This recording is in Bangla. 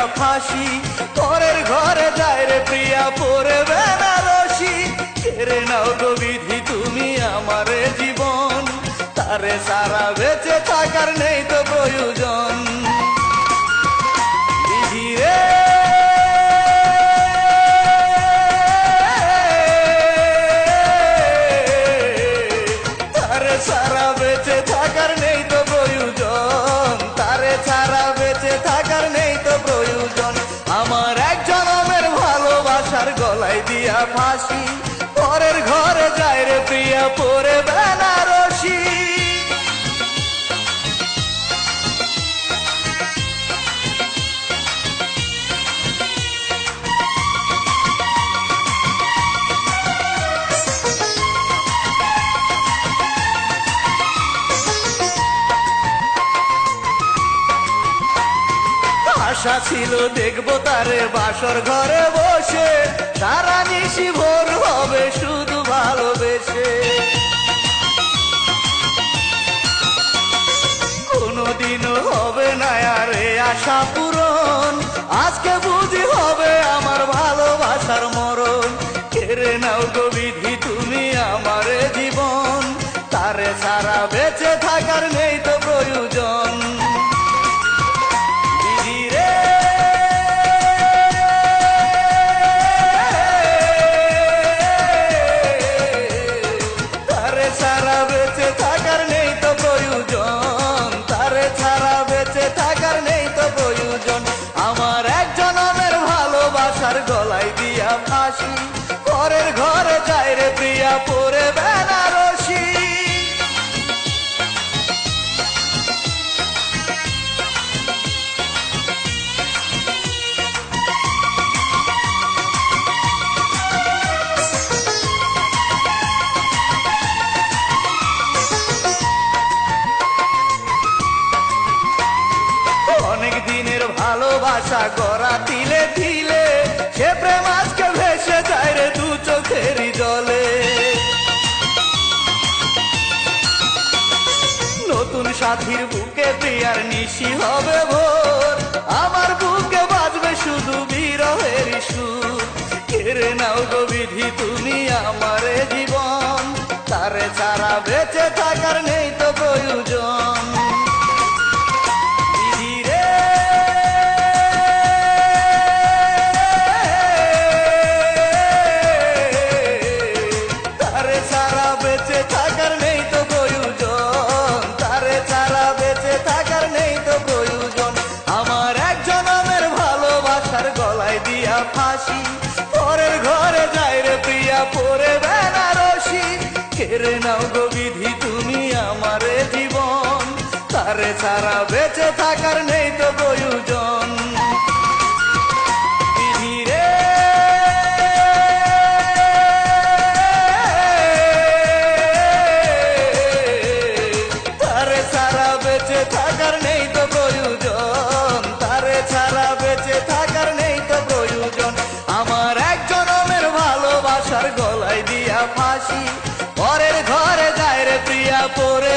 দিয়া ফাঁসি, পরের ঘরে যায় রে প্রিয়া পরে বেনারসি। কেড়ে নাও গো বিধি তুমি আমারে জীবন, তারে সারা বেঁচে থাকার নেই তো প্রয়োজন। বিধি রে তারে সারা বেঁচে থাকার নেই তো প্রয়োজন, তারে ছাড়া বেঁচে থাকার নেই তো প্রয়োজন। আমার এক জনমের ভালোবাসার গলায় দিয়া ফাঁসি, পরের ঘরে যায় রে প্রিয়া পরে বেনারসি। আশা ছিল দেখবো তারে বাসর ঘরে বসে, সারা নিশি ভোর হবে শুধু ভালোবেসে। কোনোদিনও হবে না আর এ আশা পূরণ, আজকে বুঝি হবে আমার ভালোবাসার মরণ। কেড়ে নাও গো বিধি তুমি আমারে জীবন, তারে সারা বেঁচে থাকার নেই তো প্রয়োজন। আমার এক জনমের ভালোবাসার গলায় দিয়া ফাঁসি, পরের ঘরে যায় রে প্রিয়া পরে বেনারসি। অনেক দিনের ভালোবাসা গড়া তিলে তিলে, সে প্রেম আজকে ভেসে যায় রে দু চোখেরই জলে। নতুন সাথীর বুকে প্রিয়ার নিশি হবে ভোর, আমার বুকে বাজবে শুধু বিরহের সুর। কেড়ে নাও গো বিধি তুমি আমারে জীবন, তারে ছাড়া বেঁচে থাকার নেই তো প্রয়োজন। ফাঁসি, পরের ঘরে যায় রে প্রিয়া পরে বেনারসি। কেড়ে নাও গো বিধি তুমি আমারে জীবন, তারে ছাড়া বেঁচে থাকার নেই তো প্রয়োজন। বিধি রে তারে ছাড়া বেঁচে থাকার নেই তো প্রয়োজন, তারে ছাড়া বেঁচে থাকার নেই তো প্রয়োজন। আমার এক জনমের ভালোবাসার গলায় দিয়া ফাঁসি, পরের ঘরে যায় রে প্রিয়া পরে